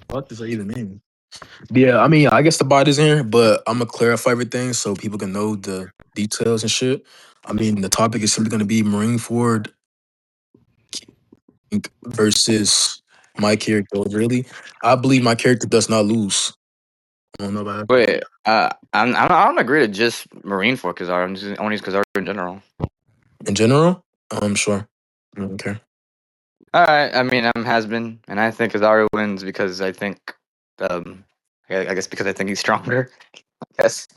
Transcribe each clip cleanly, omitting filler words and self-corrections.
What does that even mean? Yeah, I mean, I guess the bot is in here, but I'm gonna clarify everything so people can know the details and shit. I mean, the topic is simply gonna be Marineford versus my character. Really, I believe my character does not lose. I don't know about that. Wait, I don't agree to just Marineford Kizaru. I'm just only Kizaru in general. In general, I'm sure. I don't care. All right, I mean I'm HAZBIN, and I think Kizaru wins because I think, um, I guess because I think he's stronger. Yes.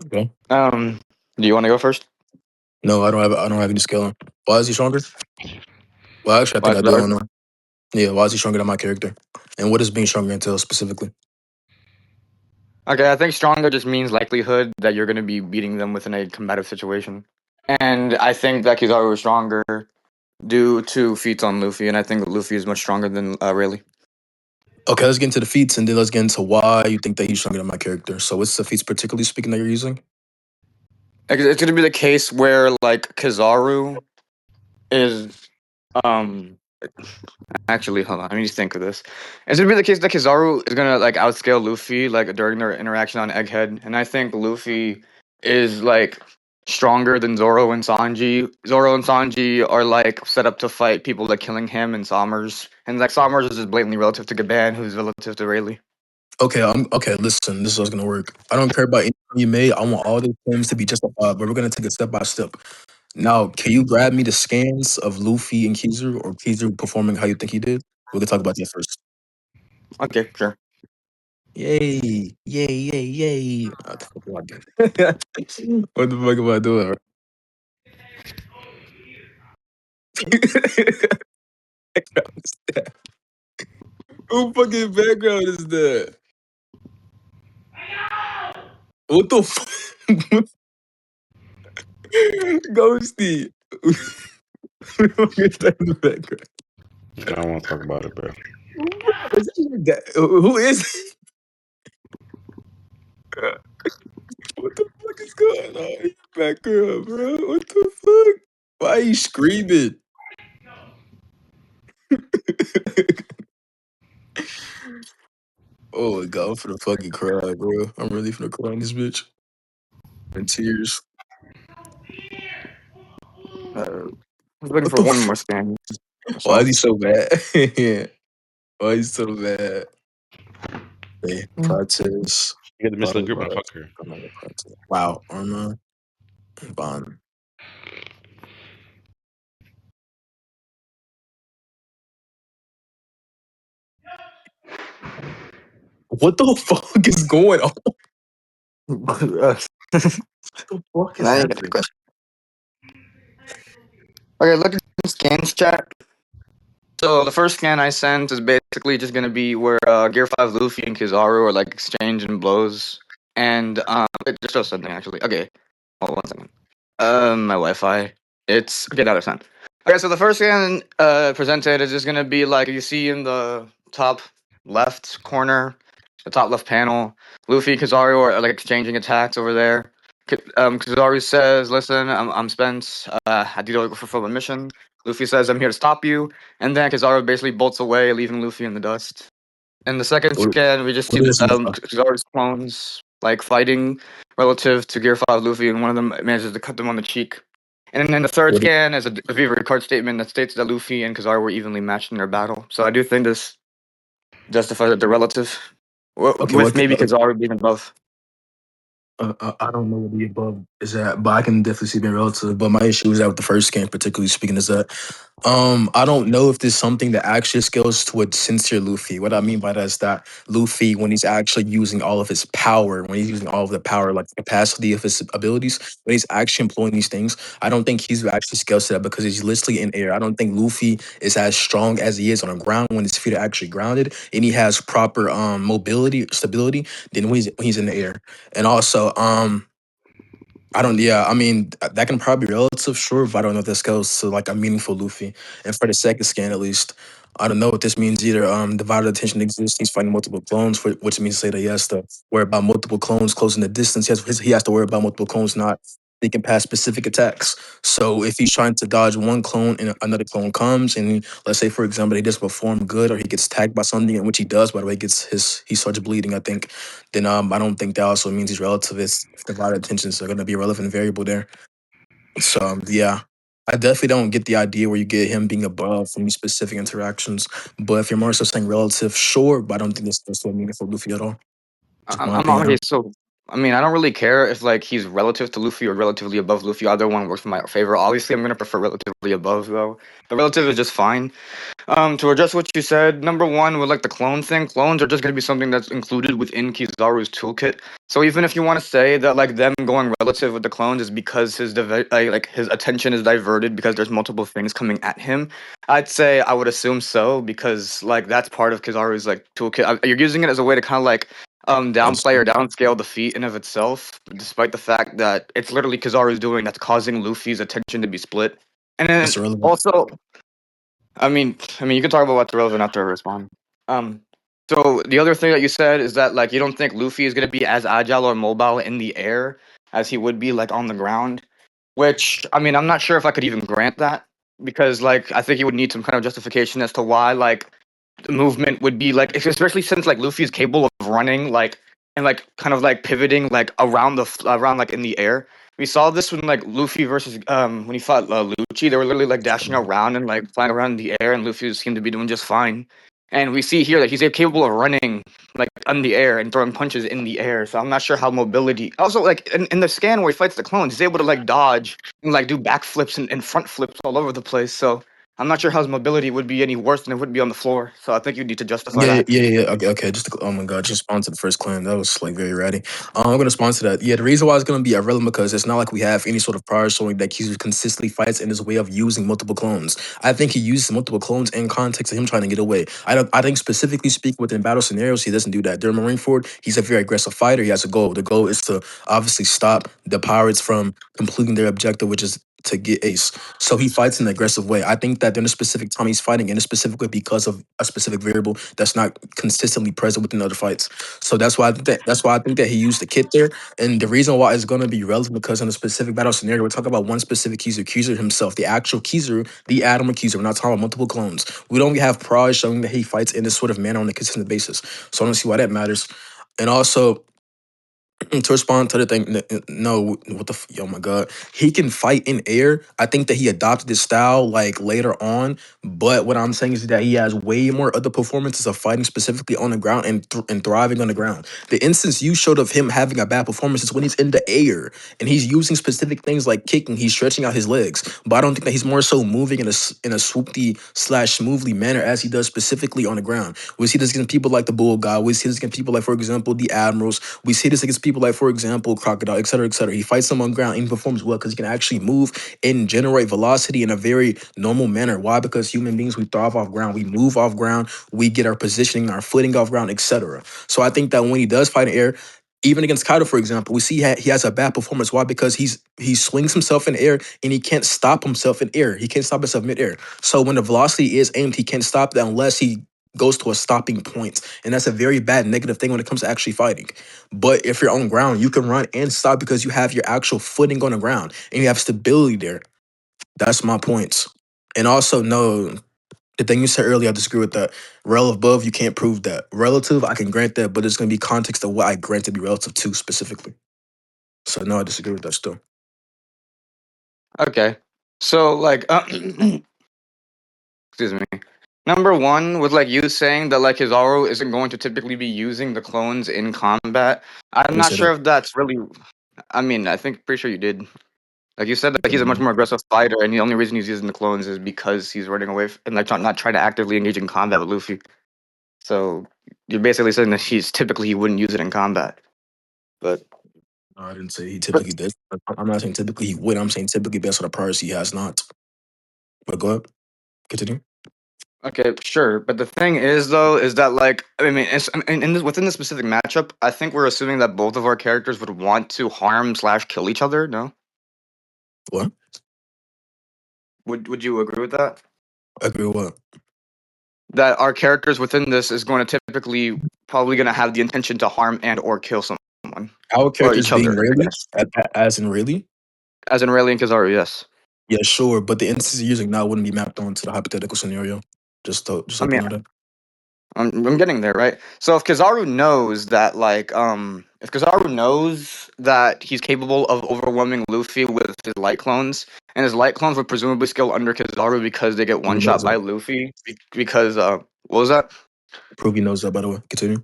Okay. Do you want to go first? No, I don't have. I don't have any skill. Why is he stronger? Well, actually, I Why think I do. I Kizaru? don't know. Yeah, why is he stronger than my character? And what does being stronger entail specifically? Okay, I think stronger just means likelihood that you're going to be beating them within a combative situation. And I think that Kizaru is stronger due to feats on Luffy, and I think that Luffy is much stronger than Rayleigh. Okay, let's get into the feats, and then let's get into why you think that he's stronger than my character. So, what's the feats particularly speaking that you're using? It's going to be the case where like Kizaru is um actually, hold on, let me just think of this. It's gonna be the case that Kizaru is gonna like outscale Luffy like during their interaction on Egghead, and I think Luffy is like stronger than Zoro and Sanji. Zoro and Sanji are like set up to fight people like Killing Him and Sommers, and like Sommers is just blatantly relative to Gaban, who's relative to Rayleigh. Okay, okay. Listen, this is what's gonna work. I don't care about anything you made. I want all these claims to be justified, but we're gonna take it step by step. Now, can you grab me the scans of Luffy and Kizaru, or Kizaru performing how you think he did? We can talk about that first. Okay, sure. Yay! Yay! Yay! Yay! What the fuck am I doing? What the fuck am I doing? Background is that? Who fucking background is that? What the fuck? Ghosty. Who the fuck is that in the background? I don't want to talk about it, bro. Is that your dad? Who is? What the fuck is going on in your background, bro? What the fuck? Why are you screaming? Oh my god, I'm finna fucking cry, bro. I'm really finna cry in this bitch. In tears. I was looking What for the one fuck? more scan. Why is So he so bad? Why is he so bad? Hey, practice. You got the Bottle missile grip on of fuck her. practice. Wow, armor and bond. What the fuck is going on? What the fuck is now you get the happening? question. Okay, look at the scans chat. So the first scan I sent is basically just gonna be where Gear 5 Luffy and Kizaru are like exchanging blows. And it just shows something actually. Okay. Hold on one second. My Wi-Fi. It's okay, now it's on. Okay, so the first scan presented is just gonna be like you see in the top left corner, the top left panel, Luffy and Kizaru are like exchanging attacks over there. Kizaru says, "Listen, I'm Spence. I need to go fulfill a mission." Luffy says, "I'm here to stop you." And then Kizaru basically bolts away, leaving Luffy in the dust. In the second What, scan, we just see what is this? Kizaru's clones like fighting relative to Gear 5 Luffy, and one of them manages to cut them on the cheek. And then the third What is, scan is a Viva card statement that states that Luffy and Kizaru were evenly matched in their battle. So I do think this justifies that they're relative, okay, with what? maybe Kizaru being above. I don't know what the above is at, but I can definitely see being relative. But my issue is that with the first game, particularly speaking, is that I don't know if there's something that actually scales to a sincere Luffy. What I mean by that is that Luffy, when he's actually using all of his power, when he's using all of the power, like the capacity of his abilities, when he's actually employing these things, I don't think he's actually scales to that because he's literally in air. I don't think Luffy is as strong as he is on the ground when his feet are actually grounded and he has proper mobility, stability, than when he's in the air. And also, I don't. Yeah, I mean that can probably be relative, sure, but I don't know if that scales to like a meaningful Luffy. And for the second scan, at least, I don't know if this means either divided attention exists. He's fighting multiple clones, which means to say that he has to worry about multiple clones closing the distance. He has to worry about multiple clones not they can pass specific attacks. So if he's trying to dodge one clone and another clone comes, and let's say for example he doesn't perform good or he gets tagged by something, in which he does, by the way, he starts bleeding, I think, then I don't think that also means he's relative. It's divided attentions are gonna be a relevant variable there. So yeah. I definitely don't get the idea where you get him being above from these specific interactions. But if you're more so saying relative, sure, but I don't think that's so meaningful Luffy at all. Just my I'm okay. opinion. So, I mean, I don't really care if like he's relative to Luffy or relatively above Luffy. Either one works in my favor. Obviously, I'm gonna prefer relatively above though. The relative is just fine. To address what you said, number one with like the clone thing, clones are just gonna be something that's included within Kizaru's toolkit. So even if you want to say that like them going relative with the clones is because like his attention is diverted because there's multiple things coming at him, I'd say I would assume so because like that's part of Kizaru's like toolkit. You're using it as a way to kind of like That's downplay or downscale the feat in of itself, despite the fact that it's literally Kizaru's doing that's causing Luffy's attention to be split. And then irrelevant. also, you can talk about what's relevant after I respond. Um, so the other thing that you said is that like you don't think Luffy is gonna be as agile or mobile in the air as he would be like on the ground, which I mean I'm not sure if I could even grant that because like I think you would need some kind of justification as to why like the movement would be like, especially since like Luffy is capable of running like and like kind of like pivoting like around like in the air. We saw this when like Luffy versus when he fought Lucci, they were literally like dashing around and like flying around in the air, and Luffy seemed to be doing just fine. And we see here that he's capable of running like in the air and throwing punches in the air. So I'm not sure how mobility. Also, like in the scan where he fights the clones, he's able to like dodge and like do backflips and front flips all over the place. So I'm not sure how his mobility would be any worse than it would be on the floor. So I think you need to justify Yeah, that. yeah, yeah. Okay, okay. Oh my god, just respond to the first claim. That was like very ratty. I'm gonna respond to that. Yeah, the reason why it's gonna be irrelevant because it's not like we have any sort of prior showing that Kizu consistently fights in his way of using multiple clones. I think he uses multiple clones in context of him trying to get away. I think specifically speak within battle scenarios, he doesn't do that. During Marineford, he's a very aggressive fighter. He has a goal. The goal is to obviously stop the pirates from completing their objective, which is to get Ace. So he fights in an aggressive way. I think that in a specific time he's fighting in a specific way because of a specific variable that's not consistently present within other fights. So that's why I think that he used the kit there. And the reason why it's gonna be relevant because in a specific battle scenario, we're talking about one specific Kizaru, Kizaru himself, the actual Kizaru, the Adam or Kizaru. We're not talking about multiple clones. We don't have pride showing that he fights in this sort of manner on a consistent basis. So I don't see why that matters. And also, to respond to the thing, no, what the, oh my god, he can fight in air. I think that he adopted this style like later on, but what I'm saying is that he has way more other performances of fighting specifically on the ground and thriving on the ground. The instance you showed of him having a bad performance is when he's in the air and he's using specific things like kicking, he's stretching out his legs, but I don't think that he's more so moving in a swoopy slash smoothly manner as he does specifically on the ground. We see this against people like the Bull God. We see this against people like, for example, the Admirals. We see this against people like, for example, Crocodile, etc., etc. He fights them on ground and he performs well because he can actually move and generate velocity in a very normal manner. Why? Because human beings, we thrive off ground. We move off ground. We get our positioning, our footing off ground, etc. So I think that when he does fight in air, even against Kaido, for example, we see he has a bad performance. Why? Because he swings himself in air and he can't stop himself in air. He can't stop himself mid-air. So when the velocity is aimed, he can't stop that unless he goes to a stopping point. And that's a very bad negative thing when it comes to actually fighting. But if you're on ground, you can run and stop because you have your actual footing on the ground and you have stability there. That's my points. And also, no, the thing you said earlier, I disagree with that. Relative above, you can't prove that. Relative, I can grant that, but it's going to be context of what I grant to be relative to specifically. So, no, I disagree with that still. Okay. So like excuse me. Number one, with like you saying that like Kizaru isn't going to typically be using the clones in combat. I I'm didn't not say that. sure if that's really. I mean, I think pretty sure you did. Like you said that he's a much Um, more aggressive fighter, and the only reason he's using the clones is because he's running away and like not trying to actively engage in combat with Luffy. So you're basically saying that he wouldn't use it in combat. But I didn't say he but typically does. I'm not saying typically he would. I'm saying typically based on the priors he has not. But go ahead. Continue. okay, sure. But the thing is, though, is that like I mean, within this specific matchup, I think we're assuming that both of our characters would want to harm slash kill each other. No, What? would you agree with that? Agree with what? That our characters within this is going to typically probably going to have the intention to harm and or kill someone Our or characters each being other, I Rayleigh, guess. as in Rayleigh? As in Rayleigh and Kizaru, yes. Yeah, sure, but the instance you're using now wouldn't be mapped onto the hypothetical scenario. Just I hope you mean, know that. I'm getting there, right? So if Kizaru knows that, like, if Kizaru knows that he's capable of overwhelming Luffy with his light clones, and his light clones would presumably skill under Kizaru because they get Prove one he knows shot by that. Luffy, because what was that? Prove he knows that. By the way, continue.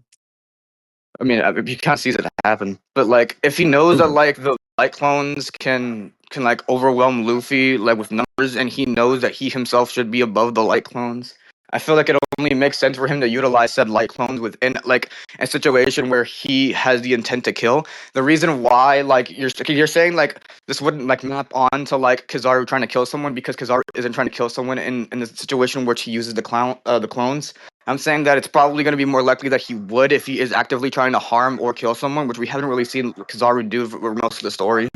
I mean, he kind of sees it happen, but like, if he knows Prove that it. like the light clones can like overwhelm Luffy like with numbers, and he knows that he himself should be above the light clones, I feel like it only makes sense for him to utilize said light clones within like a situation where he has the intent to kill. The reason why like you're saying like this wouldn't like map on to like Kizaru trying to kill someone because Kizaru isn't trying to kill someone in the situation which he uses the clones. I'm saying that it's probably going to be more likely that he would if he is actively trying to harm or kill someone, which we haven't really seen Kizaru do for most of the story.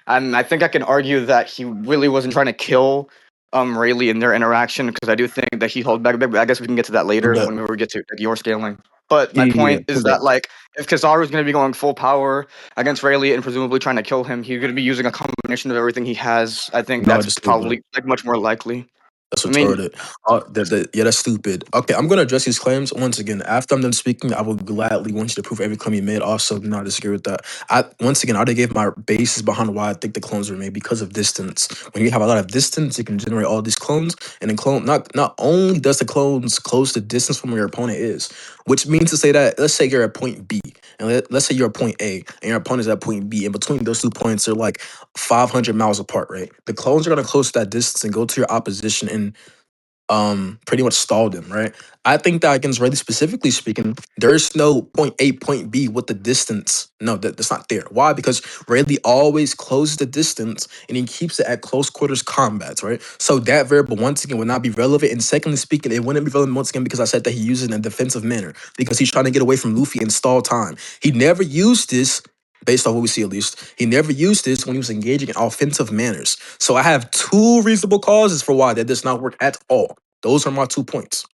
And I think I can argue that he really wasn't trying to kill Rayleigh in their interaction because I do think that he held back. But I guess we can get to that later Prove that. whenever we get to like, your scaling. But Yeah, my yeah, yeah. point is Prove that. that like if Kizaru is going to be going full power against Rayleigh and presumably trying to kill him, he's going to be using a combination of everything he has. I think No, I that's disagree, bro. probably like much more likely. That's I mean, retarded. Yeah, that's stupid. Okay, I'm gonna address these claims once again. After I'm done speaking, I will gladly want you to prove every claim you made. Also, do not disagree with that. Once again, I already gave my basis behind why I think the clones were made because of distance. When you have a lot of distance, you can generate all these clones, and then clone not only does the clones close the distance from where your opponent is, which means to say that let's say you're at point B, and let's say you're at point A, and your opponent's at point B. In between those 2 points are like 500 miles apart, right? The clones are gonna close that distance and go to your opposition and pretty much stalled him, right? I think that against Rayleigh specifically speaking, there's no point A, point B with the distance. No, that's not there. Why? Because Rayleigh always closes the distance and he keeps it at close quarters combats, right? So that variable once again would not be relevant. And secondly speaking, it wouldn't be relevant once again because I said that he uses it in a defensive manner because he's trying to get away from Luffy and stall time. He never used this. Based off what we see, at least, he never used this when he was engaging in offensive manners. So I have two reasonable causes for why that does not work at all. Those are my 2 points.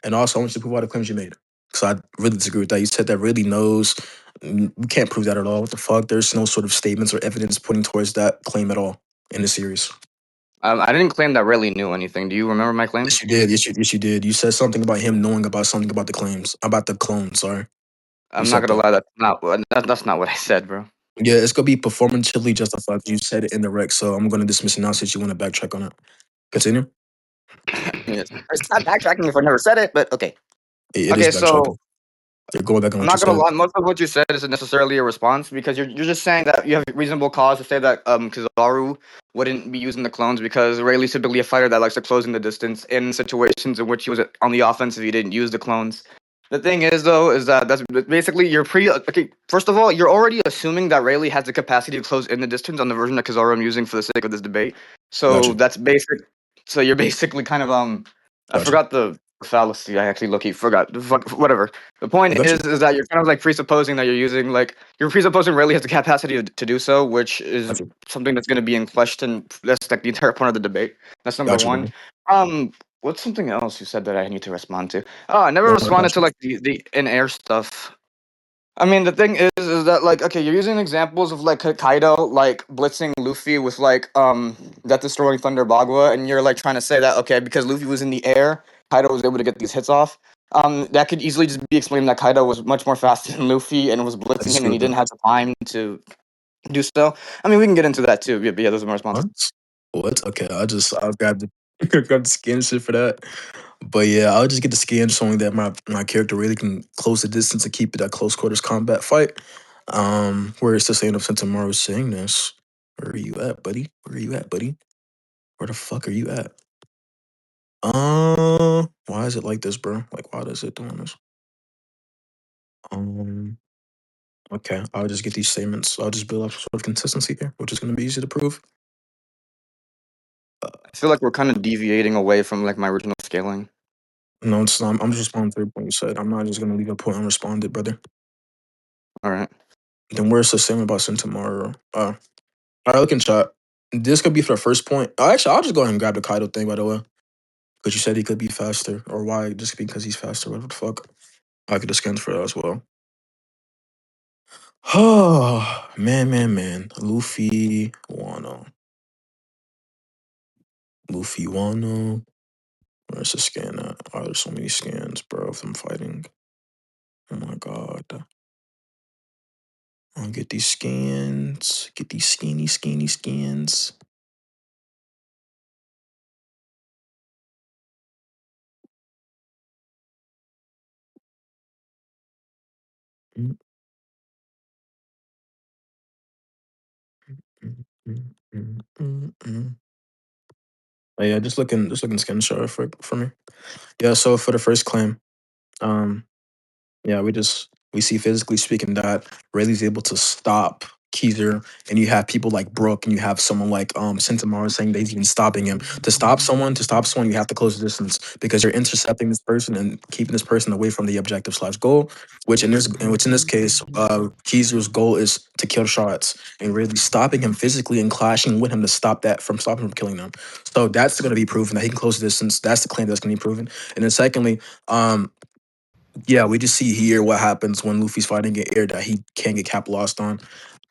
And also, I want you to prove all the claims you made. Because I really disagree with that. You said that really knows. We can't prove that at all. What the fuck? There's no sort of statements or evidence pointing towards that claim at all in the series. I didn't claim that Rayleigh knew anything. Do you remember my Yes, claims? you did. Yes, you did. You said something about him knowing about something about the claims, about the clone. Sorry. You I'm not said gonna that. lie, that's not what I said, bro. Yeah, it's going to be performatively justified. You said it in the rec, so I'm going to dismiss it now since you want to backtrack on it. Continue. It's not backtracking if I never said it, but okay. It is Okay, so backtracking. You're going back on I'm what you not gonna said. lie. Most of what you said isn't necessarily a response because you're just saying that you have reasonable cause to say that Kizaru wouldn't be using the clones because Rayleigh's typically a fighter that likes to close in the distance in situations in which he was on the offensive. He didn't use the clones. The thing is, though, is that that's basically you're pre. Okay, first of all, you're already assuming that Rayleigh has the capacity to close in the distance on the version of Kizaru I'm using for the sake of this debate. So Gotcha. that's basic. So you're basically kind of I Gotcha. forgot the fallacy. I actually look forgot. Whatever. The point I got you. is that you're kind of like presupposing that you're using like you're presupposing Rayleigh has the capacity to do so, which is Got you. something that's going to be in question. That's like the entire point of the debate. That's number Got you, one. brother. What's something else you said that I need to respond to? Oh, I never No, I responded got to you. like the in air stuff. I mean, the thing is that like okay, you're using examples of like Kaido like blitzing Luffy with like Death Destroying Thunder Bagua, and you're like trying to say that okay, because Luffy was in the air, Kaido was able to get these hits off. That could easily just be explained that Kaido was much more faster than Luffy and was I blitzing him, disagree and he with that. didn't have the time to do so. I mean, we can get into that too. Yeah, those are my responses. What? What? Okay, I'll grab the grab the skin shit for that. But yeah, I'll just get the skin showing that my character really can close the distance and keep it at close quarters combat fight. Where it's the same of Sentomaru saying this. Where are you at, buddy? Where are you at, buddy? Where the fuck are you at? Why is it like this, bro? Like, why does it doing this? Um, okay, I'll just get these statements. I'll just build up sort of consistency here, which is going to be easy to prove. I feel like we're kind of deviating away from like my original scaling. No, it's not. I'm just responding to every point you said. I'm not just gonna leave a point unresponded, brother. All right. Then where's the same about Sentomaru? All right, look in chat. This could be for the first point. Actually, I'll just go ahead and grab the Kaido thing, by the way. Because you said he could be faster. Or why? Just because he's faster. What the fuck? I could just scan for that as well. Oh, man. Luffy, Wano. Luffy Wano. Where's the scan at? Oh, there's so many scans, bro, of them fighting. Oh my god. I'll get these scans. Get these skinny scans. Mm, mm. Oh, yeah, just looking screenshot for me. Yeah, so for the first claim, um, yeah, we see physically speaking that Rayleigh's able to stop Kizaru, and you have people like Brooke, and you have someone like Sentinel saying that he's even stopping him. To stop someone, you have to close the distance because you're intercepting this person and keeping this person away from the objective slash goal. Which in this case, Kizaru's goal is to kill shots, and really stopping him physically and clashing with him to stop him from killing them. So that's going to be proven that he can close the distance. That's the claim that's going to be proven. And then secondly, yeah, we just see here what happens when Luffy's fighting in air that he can't get cap lost on.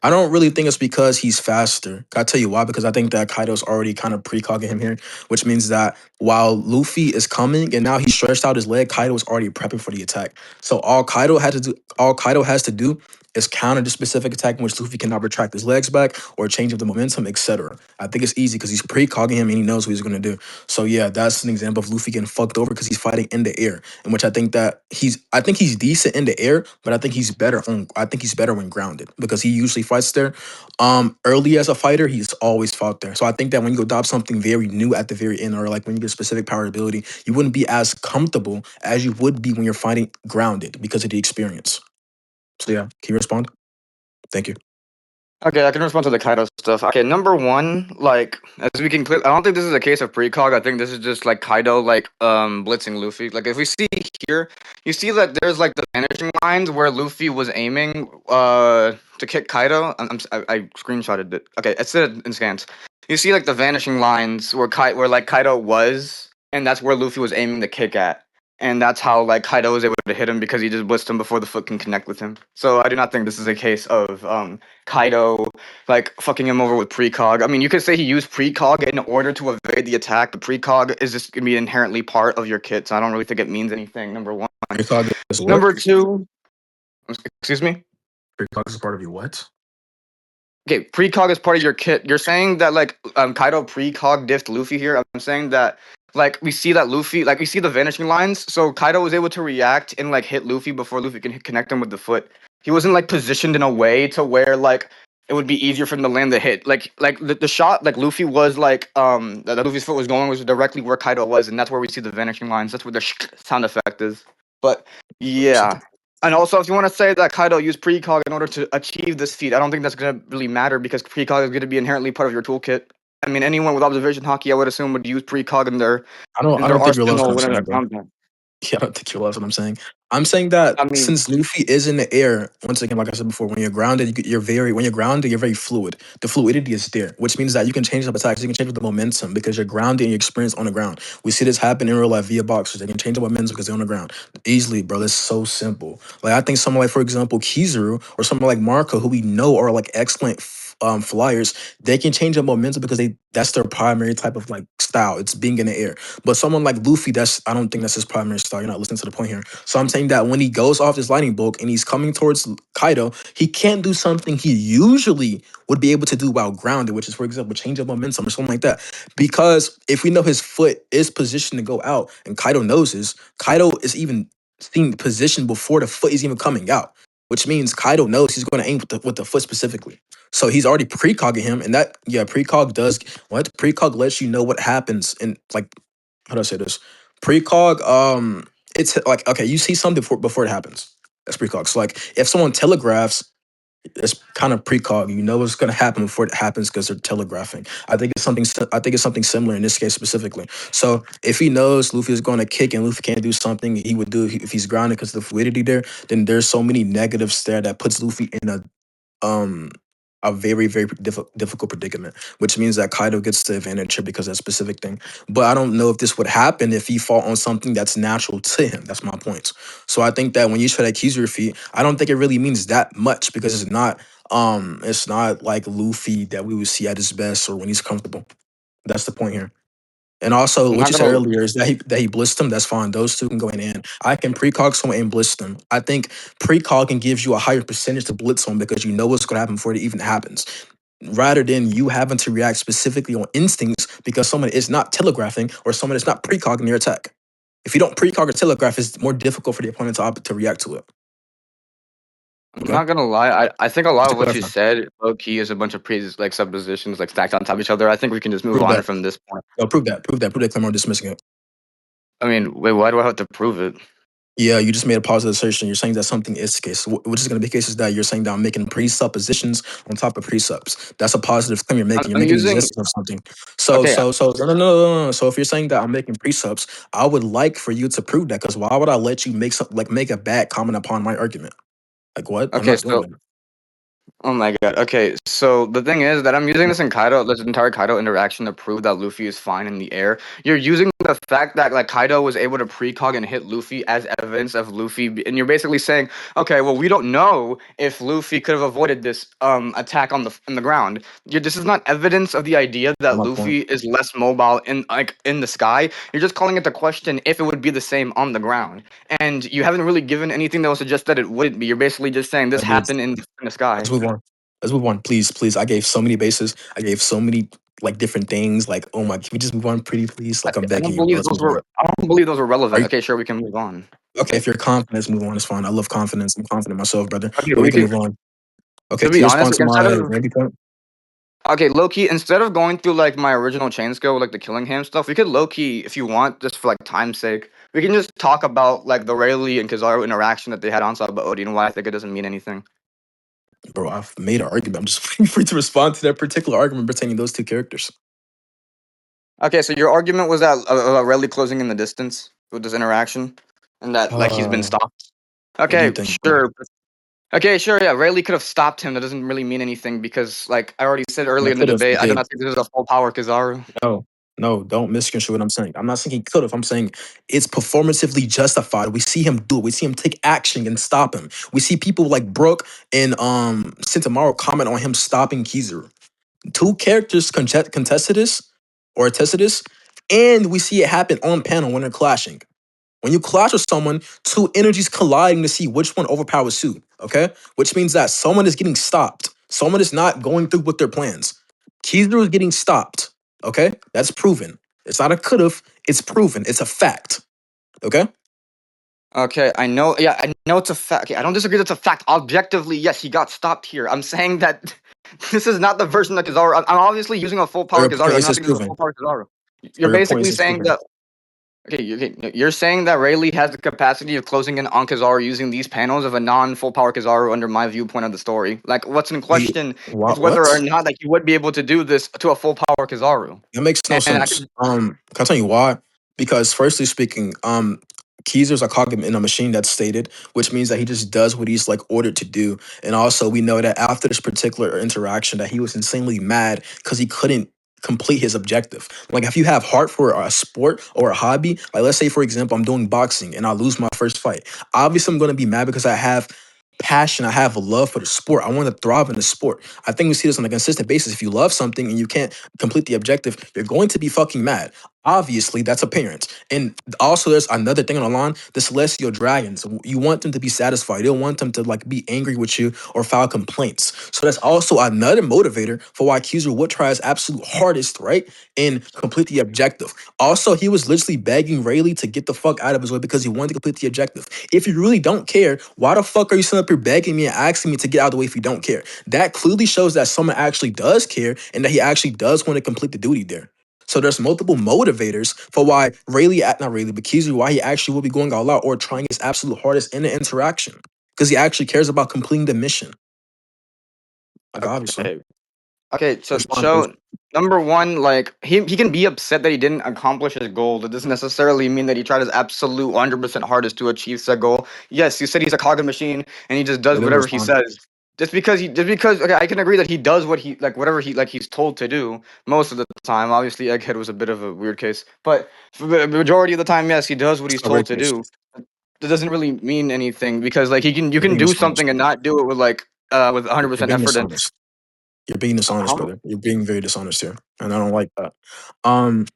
I don't really think it's because he's faster. Can I tell you why? Because I think that Kaido's already kind of precogging him here, which means that while Luffy is coming and now he stretched out his leg, Kaido is already prepping for the attack. So all Kaido has to do is counter the specific attack in which Luffy cannot retract his legs back or change up the momentum, etc. I think it's easy because he's precogging him and he knows what he's gonna do. So yeah, that's an example of Luffy getting fucked over because he's fighting in the air, in which I think he's decent in the air, but I think he's better when grounded because he usually fights there. Early as a fighter, he's always fought there. So I think that when you adopt something very new at the very end, or like when you get specific power ability, you wouldn't be as comfortable as you would be when you're fighting grounded because of the experience. So yeah, can you respond? Thank you. Okay, I can respond to the Kaido stuff. Okay, number one, like as we can clear, I don't think this is a case of precog. I think this is just like Kaido like blitzing Luffy. Like if we see here, you see that there's like the vanishing lines where Luffy was aiming to kick Kaido. I screenshotted it. Okay, it's in scans. You see like the vanishing lines where like Kaido was, and that's where Luffy was aiming to kick at. And that's how like Kaido was able to hit him because he just blitzed him before the foot can connect with him. So I do not think this is a case of Kaido like fucking him over with precog. I mean, you could say he used precog in order to evade the attack, but precog is just gonna be inherently part of your kit, so I don't really think it means anything. Number one. Precog is what? Number two, excuse me. Precog is part of your what? Okay, precog is part of your kit. You're saying that like Kaido precog diffed Luffy here. I'm saying that like we see that Luffy, like we see the vanishing lines. So Kaido was able to react and like hit Luffy before Luffy can connect him with the foot. He wasn't like positioned in a way to where like it would be easier for him to land the hit. Like the shot like Luffy was like that Luffy's foot was going was directly where Kaido was, and that's where we see the vanishing lines. That's where the sound effect is. But yeah. And also, if you want to say that Kaido used precog in order to achieve this feat, I don't think that's going to really matter because precog is going to be inherently part of your toolkit. I mean, anyone with observation hockey, I would assume, would use precog in their I don't. in I their don't think you're lost. What arsenal I'm when in saying, their bro. combat. Yeah, I don't think you realize what I'm saying. I'm saying that I mean, since Luffy is in the air, once again, like I said before, when you're grounded, when you're grounded, you're very fluid. The fluidity is there, which means that you can change up attacks, you can change up the momentum because you're grounded and you're experienced on the ground. We see this happen in real life via boxers. They can change up momentum because they're on the ground easily, bro. That's so simple. Like I think someone like, for example, Kizaru or someone like Marco, who we know are like excellent flyers, they can change up momentum because that's their primary type of like style. It's being in the air. But someone like Luffy, I don't think that's his primary style. You're not listening to the point here. So I'm saying that when he goes off this lightning bolt and he's coming towards Kaido, he can't do something he usually would be able to do while grounded, which is, for example, change of momentum or something like that. Because if we know his foot is positioned to go out and Kaido knows this, Kaido is even seen positioned before the foot is even coming out, which means Kaido knows he's going to aim with the foot specifically. So he's already precogging him, and that precog does what precog lets you know what happens in like how do I say this? Precog, it's like okay, you see something before it happens. That's precog. So like if someone telegraphs, it's kind of precog. You know what's gonna happen before it happens because they're telegraphing. I think it's something similar in this case specifically. So if he knows Luffy is going to kick and Luffy can't do something he would do if he's grounded because of the fluidity there, then there's so many negatives there that puts Luffy in um a very very difficult predicament, which means that Kaido gets the advantage here because of that specific thing. But I don't know if this would happen if he fought on something that's natural to him. That's my point. So I think that when you try to accuse your feet, I don't think it really means that much because it's not like Luffy that we would see at his best or when he's comfortable. That's the point here. And also, I'm what not you said gonna. earlier is that he blissed them. That's fine. Those two can go hand in hand. I can precog someone and blitz them. I think precogging gives you a higher percentage to blitz someone because you know what's going to happen before it even happens, rather than you having to react specifically on instincts because someone is not telegraphing or someone is not precogging your attack. If you don't precog or telegraph, it's more difficult for the opponent to react to it. I'm Okay, not gonna lie. I think a lot just to of what you clarify, said, low key, is a bunch of like suppositions, like stacked on top of each other. I think we can just move prove on that. from this point. No, prove that. Claim or dismissing it. I mean, wait, why do I have to prove it? Yeah, you just made a positive assertion. You're saying that something is the case. Which is going to be the case is that you're saying that I'm making presuppositions on top of presups. That's a positive claim you're making. You're I'm making the using. existence of something. So, Okay, so, so, no, no, no, no, no. So, if you're saying that I'm making presups, I would like for you to prove that. Because why would I let you make make a bad comment upon my argument? Like what? I'm okay, not doing so that, oh my god. Okay, so the thing is that I'm using this this entire Kaido interaction to prove that Luffy is fine in the air. You're using the fact that like Kaido was able to precog and hit Luffy as evidence of and you're basically saying, okay, well we don't know if Luffy could have avoided this attack on the ground. This is not evidence of the idea that my point. Luffy is less mobile in the sky. You're just calling it the question if it would be the same on the ground, and you haven't really given anything that would suggest that it wouldn't be. You're basically just saying this I did. happened in the sky. Let's move on. Let's move on, please, please. I gave so many bases. I gave so many like different things. Like, oh my, can we just move on, pretty please? Like, I'm I don't begging you, bro. believe Let's those move on. were. I don't believe those were Are relevant. you Okay, sure, we can move on. okay? If you're confident, let's move on. It's fine. I love confidence. I'm confident myself, brother. Okay, But we we can can. move on. Okay, To can be you honest, respond to instead my of Randy point? okay, low key, instead of going through like my original chain skill, like the Killingham stuff, we could low key, if you want, just for like time's sake, we can just talk about like the Rayleigh and Kizaru interaction that they had on Saba Odie and why I think it doesn't mean anything. Bro, I've made an argument. I'm just free to respond to that particular argument pertaining to those two characters. Okay, so your argument was that Rayleigh closing in the distance with this interaction, and that like he's been Uh, stopped. what do you Okay, think, bro? sure. Okay, sure, yeah. Rayleigh could have stopped him. That doesn't really mean anything because, like I already said And I earlier in the could have. He debate, I do did. not think this is a full power Kizaru. No, no, don't misconstrue what I'm saying. I'm not saying he could have. I'm saying it's performatively justified. We see him do it. We see him take action and stop him. We see people like Brooke and Sentamaru comment on him stopping Kizaru. Two characters contested this or attested this, and we see it happen on panel when they're clashing. When you clash with someone, two energies colliding to see which one overpowers who, okay? Which means that someone is getting stopped. Someone is not going through with their plans. Kizaru is getting stopped, okay? That's proven. It's not a could've, it's proven. It's a fact, okay? Okay, I know. Yeah, I know it's a fact. Okay, I don't disagree. That's a fact. Objectively, yes, he got stopped here. I'm saying that this is not the version of Kizaru. I'm obviously using a full power Your Kizaru. point I do is not just think this is a proven. full power Kizaru. You're Or your point is basically just saying proven. that. Okay, you're saying that Rayleigh has the capacity of closing in on Kizaru using these panels of a non-full power Kizaru under my viewpoint of the story. Like, what's in He question is whether or what? not like he would be able to do this to a full power Kizaru. That makes no And I sense. could. Can I tell you why? Because firstly speaking, Keezer's a cog in a machine that's stated, which means that he just does what he's like ordered to do. And also we know that after this particular interaction that he was insanely mad because he couldn't complete his objective. Like if you have heart for a sport or a hobby, like let's say for example, I'm doing boxing and I lose my first fight. Obviously I'm gonna be mad because I have passion, I have a love for the sport. I want to thrive in the sport. I think we see this on a consistent basis. If you love something and you can't complete the objective, you're going to be fucking mad. Obviously, that's apparent. And also, there's another thing on the line: the celestial dragons. You want them to be satisfied. You don't want them to like be angry with you or file complaints. So that's also another motivator for why Accuser would try his absolute hardest, right, and complete the objective. Also, he was literally begging Rayleigh to get the fuck out of his way because he wanted to complete the objective. If you really don't care, why the fuck are you sitting up here begging me and asking me to get out of the way if you don't care? That clearly shows that someone actually does care and that he actually does want to complete the duty there. So there's multiple motivators for why Rayleigh, not Rayleigh, but Kizu, why he actually will be going all out or trying his absolute hardest in the interaction. Because he actually cares about completing the mission. Like obviously. Okay. Okay, so Respond, please. number one, like he can be upset that he didn't accomplish his goal. That doesn't necessarily mean that he tried his absolute 100% hardest to achieve said goal. Yes, you said he's a cog machine and he just does Let him whatever he respond. says. Just because okay, I can agree that he does what he like whatever he's told to do most of the time. Obviously, Egghead was a bit of a weird case, but for the majority of the time, yes, he does what he's It's not very told to case. do. That doesn't really mean anything because like you You're can being do dishonest. something and not do it with You're 100% being effort and dishonest. You're being dishonest, how brother. You're being very dishonest here. And I don't like that. Um,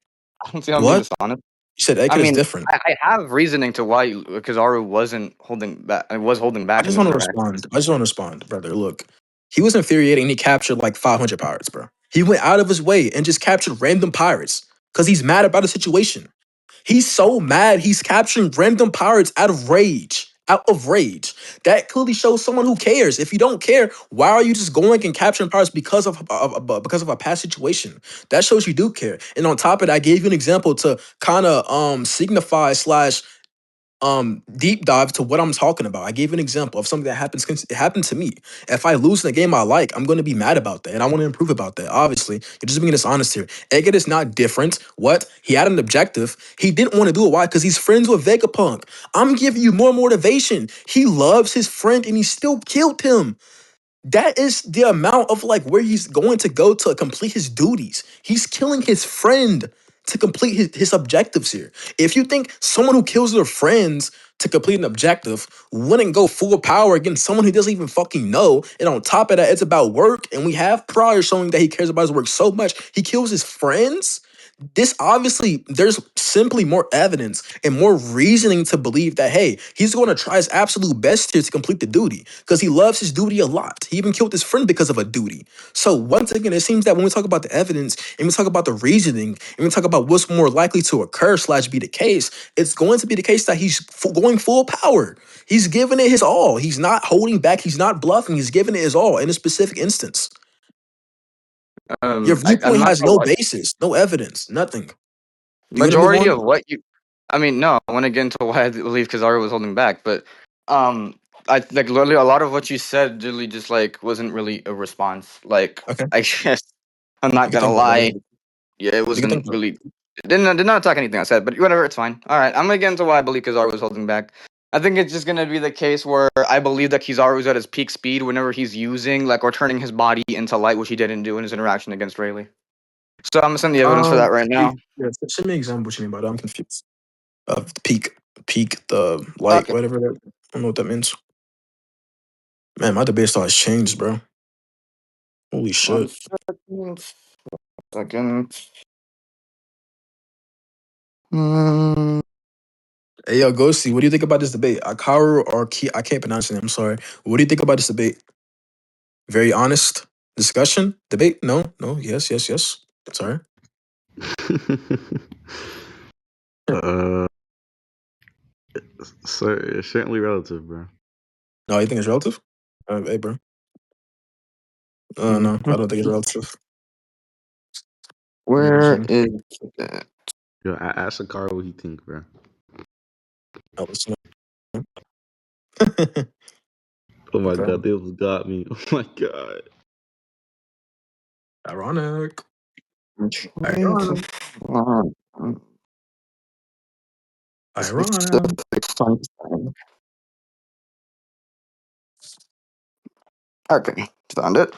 I don't see how I'm being What? dishonest. You said I Eket is mean, different. I have reasoning to why Kizaru wasn't holding back. I was holding I back in just this want to interaction. respond. I just want to respond, brother. Look, he was infuriating and he captured like 500 pirates, bro. He went out of his way and just captured random pirates because he's mad about the situation. He's so mad he's capturing random pirates out of rage. Out of rage. That clearly shows someone who cares. If you don't care, why are you just going and capturing pirates because of a past situation? That shows you do care. And on top of that, I gave you an example to kind of signify slash deep dive to what I'm talking about. I gave an example of something that happens. It happened to me. If I lose in a game I like, I'm going to be mad about that, and I want to improve about that. Obviously, you're just being dishonest here. Eggert is not different. What he had an objective. He didn't want to do it. Why? Because he's friends with Vegapunk. I'm giving you more motivation. He loves his friend, and he still killed him. That is the amount of like where he's going to go to complete his duties. He's killing his friend to complete his objectives here. If you think someone who kills their friends to complete an objective wouldn't go full power against someone who doesn't even fucking know, and on top of that, it's about work, and we have prior showing that he cares about his work so much, he kills his friends. This obviously, there's simply more evidence and more reasoning to believe that, hey, he's going to try his absolute best here to complete the duty because he loves his duty a lot. He even killed his friend because of a duty. So, once again, it seems that when we talk about the evidence and we talk about the reasoning and we talk about what's more likely to occur slash be the case, it's going to be the case that he's going full power. He's giving it his all. He's not holding back. He's not bluffing. He's giving it his all in a specific instance. Your I'm viewpoint not has gonna no lie. basis, no evidence, nothing. You want to move Majority on? of what you, I mean, no, I want to get into why I believe Kizaru was holding back, but um, I like literally a lot of what you said really just like wasn't really a response. Like, Okay. I guess I'm You not can gonna think about lie, it. yeah, it You can wasn't think about really. Did not attack anything I said, but whatever, it's fine. All right, I'm gonna get into why I believe Kizaru was holding back. I think it's just gonna be the case where I believe that Kizaru is at his peak speed whenever he's using like or turning his body into light, which he didn't do in his interaction against Rayleigh. So I'm gonna send the evidence for that right now. send me an example what you mean by that. I'm confused. Of the peak, the light, Okay, whatever that. I don't know what that means. Man, my debate style has changed, bro. Holy one shit. second. Second. Mm, Hey, yo, Ghosty, what do you think about this debate? Akaru or Ki? I can't pronounce your name. I'm sorry. What do you think about this debate? Very honest discussion? Debate? No, no, yes, yes, yes. Sorry. uh, so it's certainly relative, bro. No, you think it's relative? Hey, bro. Mhm. No, I don't think it's relative. You know what where I'm saying? is it? Yo, ask Sakara what he think, bro. Oh, listen. Oh my Okay. god, they almost got me. Oh my god. Ironic. I'm trying to Ironic. find a Ironic. specific function. Okay, found it.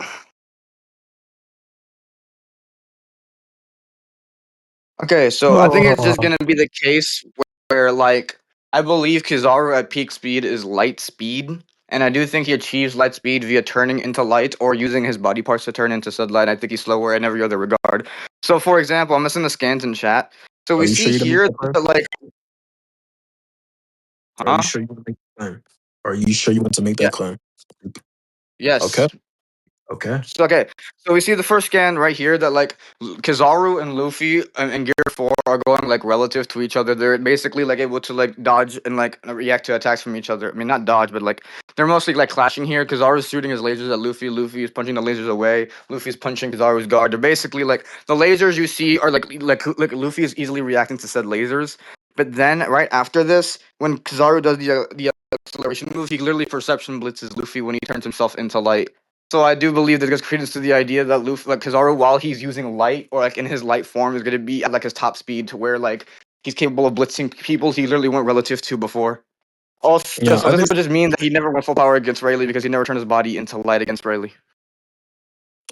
Okay, so I think it's just Oh, gonna be the case where like I believe Kizaru at peak speed is light speed, and I do think he achieves light speed via turning into light or using his body parts to turn into said light. I think he's slower in every other regard. So, for example, I'm missing the scans in chat. So are we you see sure you don't make here that claim? that like, Are you huh? sure you want to make that claim? Are you sure you want to make Yeah. that claim? Okay. Yes. Okay. Okay, so we see the first scan right here that like Kizaru and Luffy and Gear 4 are going like relative to each other. They're basically like able to like dodge and like react to attacks from each other. I mean, not dodge, but like they're mostly like clashing here. Kizaru's shooting his lasers at Luffy. Luffy is punching the lasers away. Luffy's punching Kizaru's guard. They're basically like the lasers you see are like Luffy is easily reacting to said lasers. But then right after this, when Kizaru does the acceleration move, he literally perception blitzes Luffy when he turns himself into light. So I do believe that gives credence to the idea that Luffy, like Kizaru, while he's using light or like in his light form, is going to be at like his top speed to where like he's capable of blitzing people he literally went relative to before. Also, Yeah, so I this think would just mean that he never went full power against Rayleigh because he never turned his body into light against Rayleigh.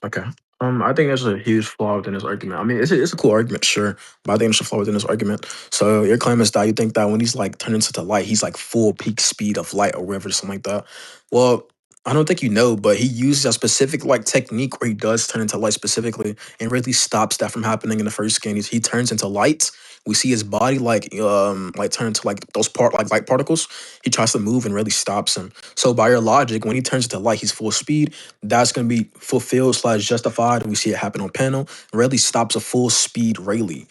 okay. I think there's a huge flaw within this argument. I mean, it's a cool argument, sure, but I think there's a flaw within this argument. So your claim is that you think that when he's like turned into the light, he's like full peak speed of light or whatever, something like that. Well, I don't think you know, but he uses a specific like technique where he does turn into light specifically, and really stops that from happening in the first scan. He turns into light. We see his body like turn into like those light particles. He tries to move and really stops him. So by your logic, when he turns into light, he's full speed. That's gonna be fulfilled slash justified, and we see it happen on panel. Really stops a full speed Rayleigh.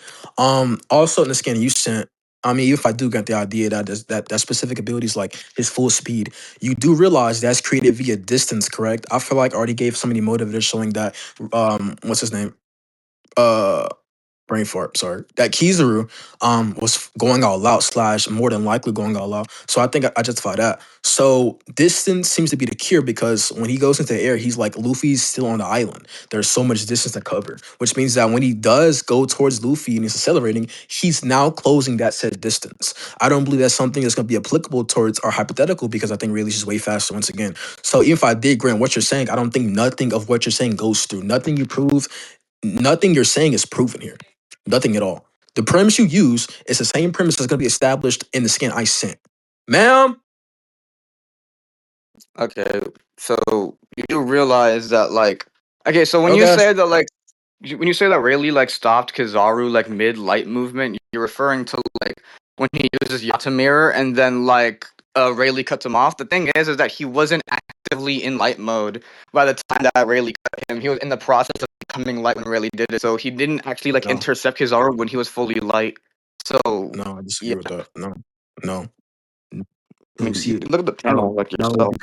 Also in the scan you sent. I mean, if I do get the idea that that specific ability is like his full speed, you do realize that's created via distance, correct? I feel like I already gave somebody motivators showing that what's his name? Uh brain fart, sorry. That Kizaru was going all out slash more than likely going all out. So I think I justify that. So distance seems to be the cure because when he goes into the air, he's like Luffy's still on the island. There's so much distance to cover, which means that when he does go towards Luffy and he's accelerating, he's now closing that said distance. I don't believe that's something that's going to be applicable towards our hypothetical because I think really just way faster once again. So even if I did grant what you're saying, I don't think nothing of what you're saying goes through. Nothing you prove, nothing you're saying is proven here. Nothing at all. The premise you use is the same premise that's going to be established in the scan I sent. Ma'am? Okay, so you do realize that like okay, so when Oh you gosh. say that like when you say that Rayleigh like stopped Kizaru like mid light movement, you're referring to like when he uses Yata mirror and then like Rayleigh cuts him off. The thing is that he wasn't actively in light mode by the time that Rayleigh cut him. He was in the process of becoming light when Rayleigh did it, so he didn't actually like No, intercept Kizaru when he was fully light. So no, I disagree yeah, with that. No, no. I mean you look at the No, panel like no, yourself.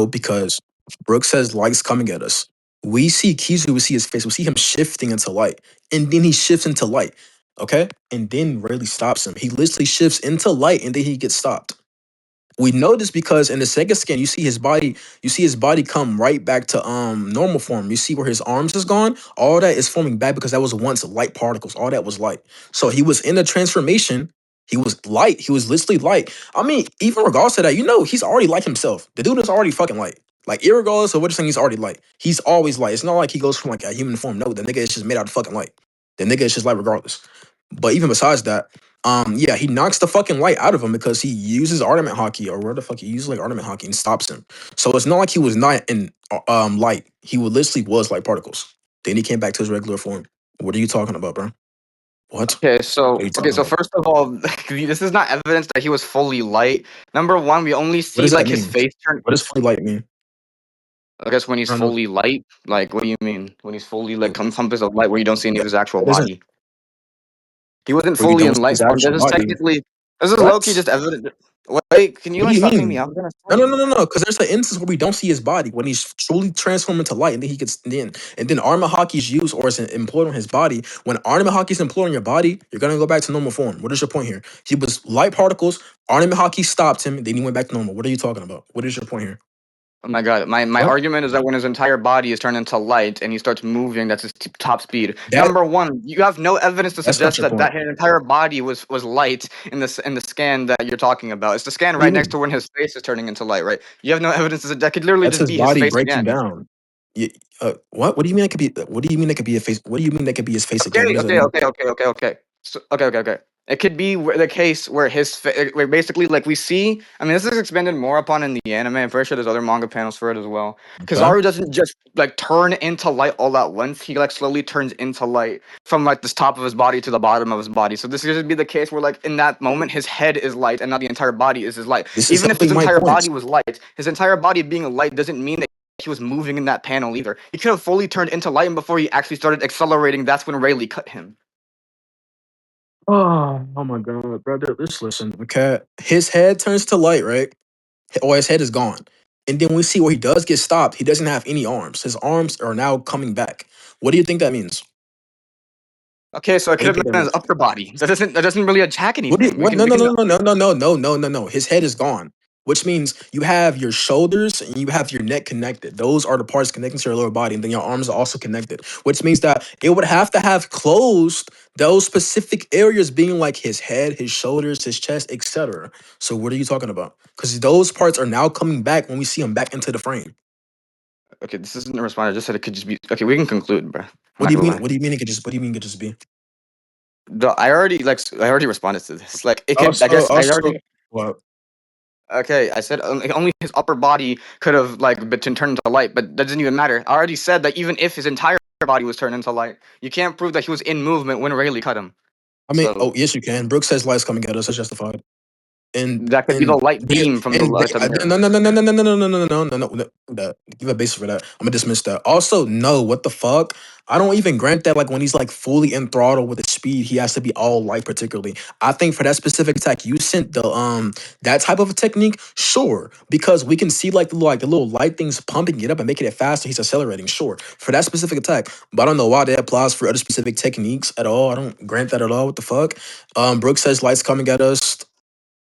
because Brooks says light's coming at us. We see Kizu, we see his face, we see him shifting into light, and then he shifts into light. Okay? And then Rayleigh stops him. He literally shifts into light and then he gets stopped. We know this because in the second scan, you see his body come right back to normal form. You see where his arms is gone. All that is forming back because that was once light particles. All that was light. So he was in a transformation. He was light. He was literally light. I mean, even regardless of that, he's already like himself. The dude is already fucking light. Like, irregardless of what you're saying, he's already light. He's always light. It's not like he goes from like a human form. No, the nigga is just made out of fucking light. The nigga is just light regardless. But even besides that, yeah, he knocks the fucking light out of him because he uses Armament Hockey or where the fuck he uses like Armament Hockey and stops him. So it's not like he was not in light. He would literally was light particles. Then he came back to his regular form. What are you talking about, bro? What? Okay, What are so you talking about? first of all, this is not evidence that he was fully light. Number one, we only What see does that like his mean? face turn. What does fully light mean? I guess when he's I don't know. fully light, like what do you mean? When he's fully like encompass of light, where you don't see any of his actual That isn't body. He wasn't where you fully don't in see light his form. actual This is body. technically this is low key What? just evidence. Wait, can you What do like you stop cutting me? mean? I'm gonna No, tell no, you. no, no, no. Because there's an instance where we don't see his body when he's truly transformed into light, and then he gets and then Armor Hockey is used or is employed on his body. When Armor Hockey is employed on your body, you're gonna go back to normal form. What is your point here? He was light particles. Armor Hockey stopped him, then he went back to normal. What are you talking about? What is your point here? Oh my god, my What? argument is that when his entire body is turned into light and he starts moving, that's his top speed. That Number one, you have no evidence to that's not suggest your that point. his entire body was light in the scan that you're talking about. It's the scan What do you right next mean? to when his face is turning into light, right? You have no evidence that could literally That's just his be his body face breaking again. down. You, what? What do you mean it could be? What do you mean it could be a face? What do you mean that could be his face again? What Okay, does that okay, mean? okay, okay, okay, okay. So, okay. It could be the case where where basically like we see. I mean, this is expanded more upon in the anime. I'm pretty sure there's other manga panels for it as well. Okay. Kizaru doesn't just like turn into light all at once. He like slowly turns into light from like the top of his body to the bottom of his body. So this could just be the case where like in that moment his head is light and not the entire body is his light. This is Even if exactly his my entire point. body was light, his entire body being light doesn't mean that he was moving in that panel either. He could have fully turned into light, and before he actually started accelerating, that's when Rayleigh cut him. Oh my god, brother. Let's listen. Okay. His head turns to light, right? Or his head is gone. And then we see where he does get stopped. He doesn't have any arms. His arms are now coming back. What do you think that means? Okay, so it What do could you have think that been his mean? upper body. That doesn't really attack What do you, anything. We what? can No, we no, can no, no, no, no, no, no, no, no, no. His head is gone, which means you have your shoulders and you have your neck connected. Those are the parts connecting to your lower body, and then your arms are also connected, which means that it would have to have closed those specific areas, being like his head, his shoulders, his chest, etc. So what are you talking about? Because those parts are now coming back when we see him back into the frame. Okay, this isn't a response. I just said it could just be. Okay, we can conclude, bro. I'm What not do you gonna mean? lie. What do you mean it could just? What do you mean it could just be? I already responded to this. Like it could. I Also, guess I also, already. what? Okay, I said only his upper body could have like been turned into light, but that doesn't even matter. I already said that even if his entire body was turned into light, you can't prove that he was in movement when Rayleigh cut him. I mean, So oh yes, you can. Brooks says lights coming at us. That's justified. And that could be the light beam from the light. no no no no no no no no no no no no no that give a basis for that. I'm gonna dismiss that. Also, no, what the fuck? I don't even grant that like when he's like fully in throttle with the speed, he has to be all light particularly. I think for that specific attack, you sent the that type of a technique, sure. Because we can see like the little light things pumping it up and making it faster, he's accelerating, sure. For that specific attack. But I don't know why that applies for other specific techniques at all. I don't grant that at all. What the fuck? Brooks says lights coming at us.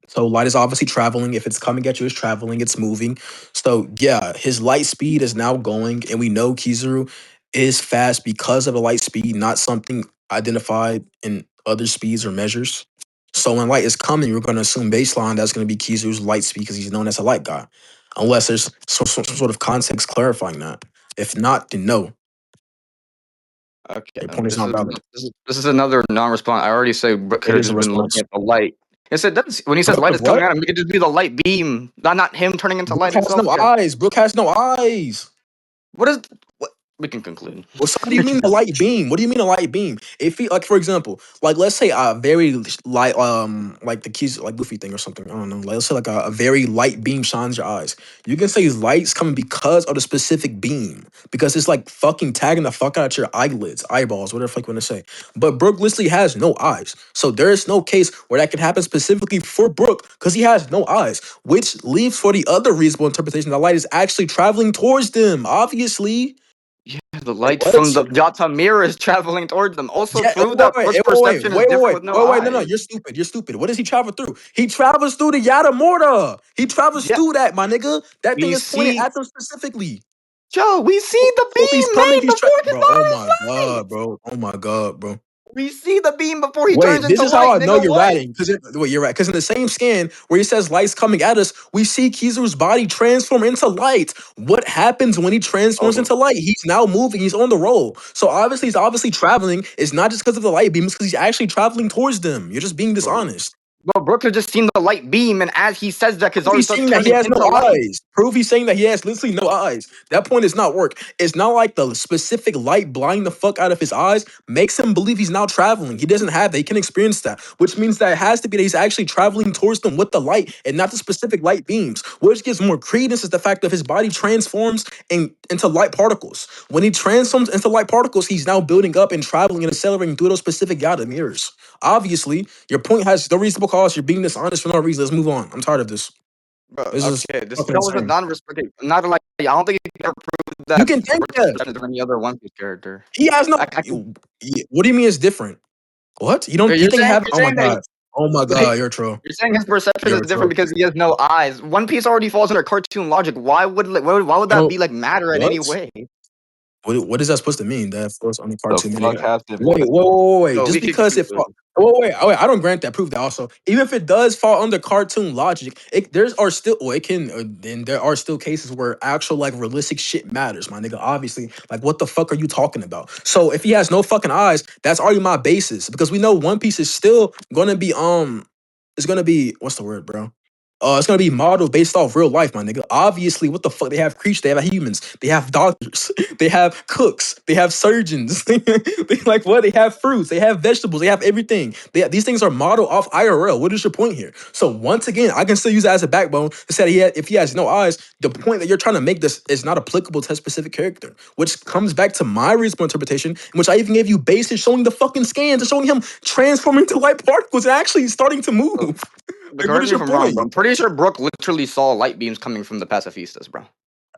So light is obviously traveling. If it's coming at you, it's traveling, it's moving. So yeah, his light speed is now going, and we know Kizaru is fast because of the light speed, not something identified in other speeds or measures. So when light is coming, we're going to assume baseline that's going to be Kizaru's light speed because he's known as a light guy, unless there's some sort of context clarifying that. If not, then no, Okay, your point is not valid. this is another non-response. I already said Brooke could It have is a just been looking response. at the light. Yes, it does. When he says Brooke light of is coming what? at him, it could just be the light beam, not him turning into Brooke light has himself. no Yeah. eyes. Brooke has no eyes. What is what? We can conclude. Well, so what do you mean a light beam? What do you mean a light beam? If he like, for example, like let's say a very light, like the keys, like Goofy thing or something. I don't know. Like, let's say like a very light beam shines your eyes. You can say light's coming because of the specific beam, because it's like fucking tagging the fuck out your eyelids, eyeballs, whatever the fuck you want to say. But Brooke literally has no eyes, so there is no case where that can happen specifically for Brooke because he has no eyes, which leaves for the other reasonable interpretation that light is actually traveling towards them. Obviously. Yeah, the Wait, light from what? the Yata mirror is traveling towards them. Also, Yeah, prove that Brooke's perception is different with no no, no, eyes. you're stupid. You're stupid. What does he travel through? He travels through the Yada Morta. He travels Yeah, through that, my nigga. That thing we is pointed see at them specifically. Joe. We see the So if he's beam coming, made he's before his bro. Oh my body is light. god, bro. Oh my god, bro. We see the beam before he Wait, turns this into is how light, I know nigga. you're What? ratting. Because wait, you're right. Because in the same scan where he says light's coming at us, we see Kizuru's body transform into light. What happens when he transforms Oh, into light? He's now moving. He's on the roll. So obviously, he's obviously traveling. It's not just because of the light beam. It's because he's actually traveling towards them. You're just being bro. dishonest. Bro, Brooke has just seen the light beam, and as he says that, Prove Kizaru he's starts saying that he turning has into no light. eyes. Prove he's saying that he has literally no eyes. That point is not work. It's not like the specific light blinding the fuck out of his eyes makes him believe he's now traveling. He doesn't have that. He can experience that, which means that it has to be that he's actually traveling towards them with the light and not the specific light beams. Which gives more credence is the fact that his body transforms into light particles. When he transforms into light particles, he's now building up and traveling and accelerating through those specific Yada mirrors. Obviously, your point has no reasonable cause. You're being dishonest for no reason. Let's move on. I'm tired of this. Bro, This is okay, this fucking that was a insane. non-respect. Not like I don't think you can ever prove You that can think Brooke is that better than any other One Piece character. he has no. I can, What do you mean it's different? What you don't? You think have? you're Oh my saying that god! Oh my god! You're a troll. you're saying his perception is You're a different troll. because he has no eyes. One Piece already falls under cartoon logic. Why would I that don't. be like matter in What? any way? What is that supposed to mean? That force on the The cartoon fuck meaning? has to be? Wait. So we Just can because it conclude. fall. I don't grant that. Prove that also. Even if it does fall under cartoon logic, there's are still. Well, it can. Then there are still cases where actual like realistic shit matters, my nigga. Obviously, like what the fuck are you talking about? So if he has no fucking eyes, that's already my basis because we know One Piece is still gonna be It's gonna be what's the word, bro? It's gonna be modeled based off real life, my nigga. Obviously, what the fuck? They have creatures, they have humans, they have doctors, they have cooks, they have surgeons. They like what? They have fruits, they have vegetables, they have everything. These things are modeled off IRL. What is your point here? So once again, I can still use that as a backbone to say that if he has no eyes, the point that you're trying to make this is not applicable to a specific character, which comes back to my reasonable interpretation, in which I even gave you bases showing the fucking scans and showing him transforming to light particles and actually starting to move. But Like, what correct is me if your I'm wrong, point? but I'm pretty sure Brooke literally saw light beams coming from the pacifistas, bro.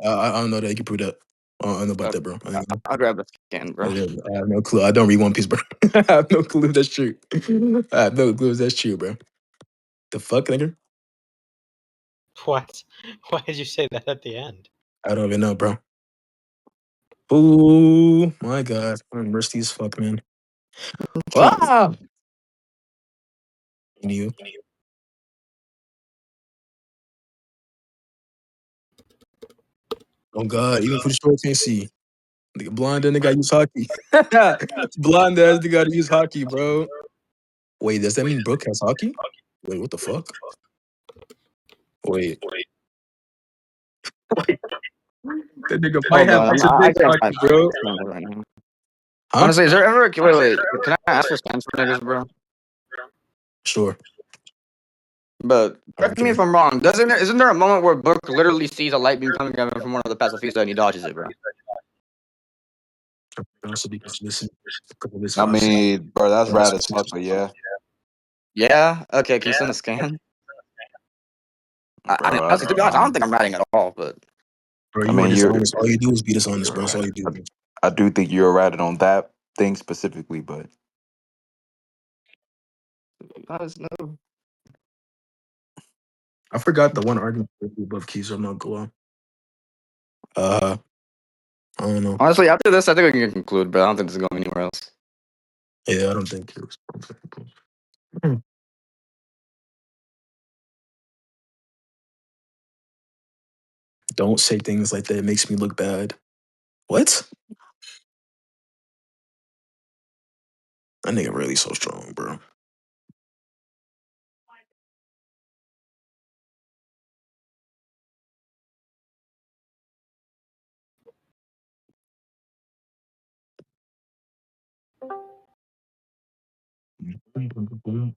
I don't know that you can prove that. I don't know about that, bro. I'll grab the scan, bro. I have no clue. I don't read One Piece, bro. I have no clue if that's true. I have no clue if that's true, bro. The fuck, nigga? What? Why did you say that at the end? I don't even know, bro. Oh my god. I'm rusty as fuck, man. Ah! You. Oh god, even for the short can't see. Nigga blind and they gotta use hockey. Blind ass they gotta use hockey, bro. Wait, does that mean Brooke has hockey? Wait, what the fuck? Wait. That nigga might Hold have on, I contradiction can't on find you, bro. it right now. Huh? Honestly, is there ever wait? Can I ask for scans for niggas, bro? Sure. But I don't correct me care. if I'm wrong. Isn't there a moment where Brook literally sees a light beam coming at him from one of the pacifistas and he dodges it, bro? Also because listen, a couple of his I five cents. mean, bro, that's rad as fuck, but yeah. Yeah. Okay. Can you send a scan? I mean, Bro, honestly, to be honest, I don't think I'm ratting at all. But Bro, I you are mean, dishonest. All you do is be dishonest, bro. That's all you do. I do think you're ratted on that thing specifically, but guys, no. I forgot the one argument above keys. I'm not going. I don't know. Honestly, after this, I think we can conclude. But I don't think this is going anywhere else. Yeah, I don't think it was. Don't say things like that. It makes me look bad. What? That nigga really so strong, bro.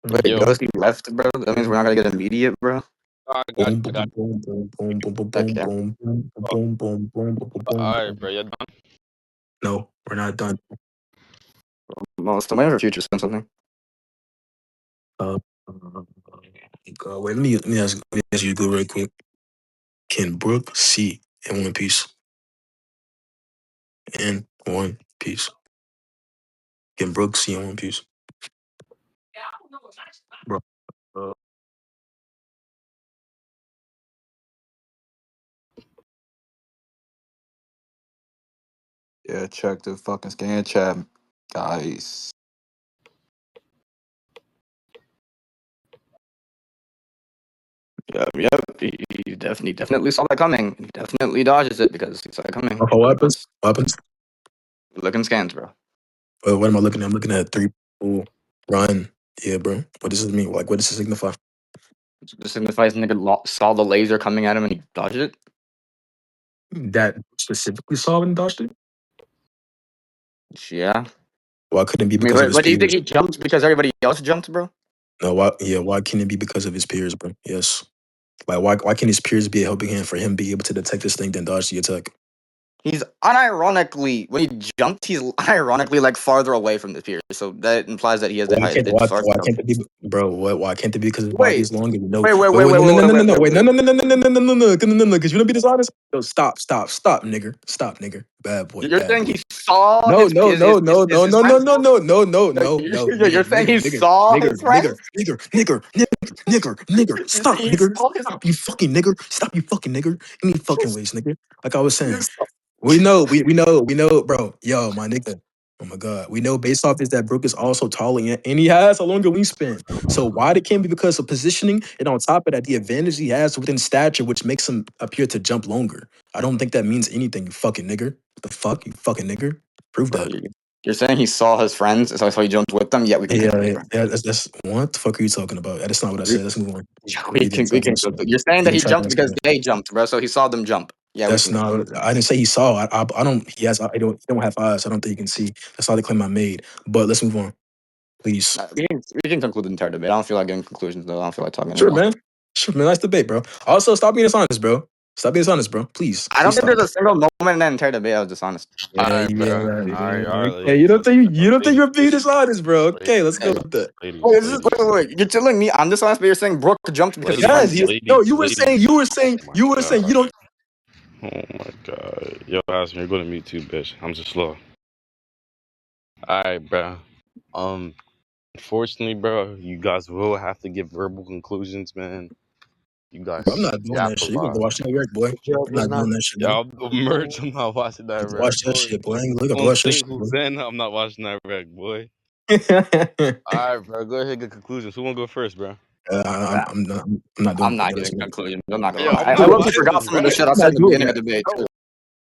Wait, Yo. Ghost, you left, bro. That means we're not gonna get immediate, bro. I got Boom, I boom, got boom, boom, boom, boom, boom, boom, Okay. boom, boom, boom, boom, boom, boom, boom, Alright, boom. bro, you're done. No, we're not done. Well, still waiting for future send something. Uh, wait, let me ask you to go right quick. Can Brooke see in One Piece? In One Piece. Can Brooke see in One Piece? Bro. yeah, check the fucking scan chat, guys. Yep. He definitely saw that coming. He definitely dodges it because he saw it coming. What happens? What happens? Looking scans, bro. What am I looking at? I'm looking at three people run. Yeah, bro. What does this mean? Like, what does it signify? This signifies nigga saw the laser coming at him and he dodged it. That specifically saw and dodged it? Yeah. Why couldn't it be I mean, because of his but do you think peers? he jumped because everybody else jumped, bro? No, why? Yeah, why can't it be because of his peers, bro? Yes. Like, why can't his peers be a helping hand for him be able to detect this thing then dodge the attack? He's unironically when he jumped, he's unironically like farther away from the pier. So that implies that he has the Why height. can't It's why, far. why can't it be, bro? Why can't it be because his body Wait, is longer? No, wait, wait, wait, wait, wait, wait, no, no, wait, no, wait, no, no, wait, wait, wait. no, no, no, no, no, no, no, no, no, no, no, no, because you wanna be dishonest? No, stop, nigger, stop, nigger, You're bad saying boy. he saw No, his no, his no, his, no, his, no, his no, no, friends? no, no, no, no, No, no, no, you're saying he saw his friends? nigger, You're saying stop, he nigger, saw his. stop, you fucking nigger, any fucking ways, nigga. Like I was You saying, saw. we know, bro. Yo, my nigga. Oh my god, we know based off this that Brook is also taller and he has a longer wingspan. So why it can't be because of positioning and on top of that the advantage he has within stature, which makes him appear to jump longer. I don't think that means anything, you fucking nigger. What the fuck, you fucking nigger? Prove Bro, that. you're saying he saw his friends, so he jumped with them. Yeah, we can Yeah, conclude, yeah, bro. yeah, that's what the fuck are you talking about? That's not what I We, said. Let's move on. we You can didn't try we to can answer conclude. that. You're saying You that he didn't try to jumped answer because that. they jumped, bro. So he saw them jump. Yeah, we That's can conclude. not. I didn't say he saw. I don't. He has. I don't. He don't have eyes. I don't think he can see. That's not the claim I made. But let's move on, please. We can conclude the entire debate. I don't feel like getting conclusions though. I don't feel like talking Sure, anymore. man. Sure, man. Nice debate, bro. Also, stop being dishonest, bro. Stop being dishonest, bro. Please, I don't please think stop. there's a single moment in that entire debate I was dishonest. Yeah, Alright, yeah, bro. yeah. Alright, Okay, ladies you don't and think you don't think ladies, you're being dishonest, bro? Okay, let's go Hey, with that. ladies, wait, ladies, wait. You're telling me I'm dishonest, but you're saying Brooke jumped because his Yes, friends ladies, you. jumped. No, ladies, ladies. Oh my you were saying you god. don't. Oh my god. Yo, HAZBIN, you're gonna mute too, bitch. I'm just slow. Alright, bro. Unfortunately, bro, you guys will have to give verbal conclusions, man. You Bro, I'm guys not doing that yapped a shit. You gonna lot. go watch that work, boy. Good job I'm was not not. doing that shit, Yeah, nigga. I'll go merch. I'm not watching You that got to watch rag, that boy. shit, boy. You got to Don't watch that say shit, who's boy. in. I'm not watching that rag, boy. Alright, bro. Go ahead, get conclusions. Who wanna go first, bro? I'm not doing I'm that. not giving conclusions. I'm not gonna Yeah, lie. I'm I not low-key watching forgot this some of the rag. shit I I'm said not in the doing beginning of that. the debate too.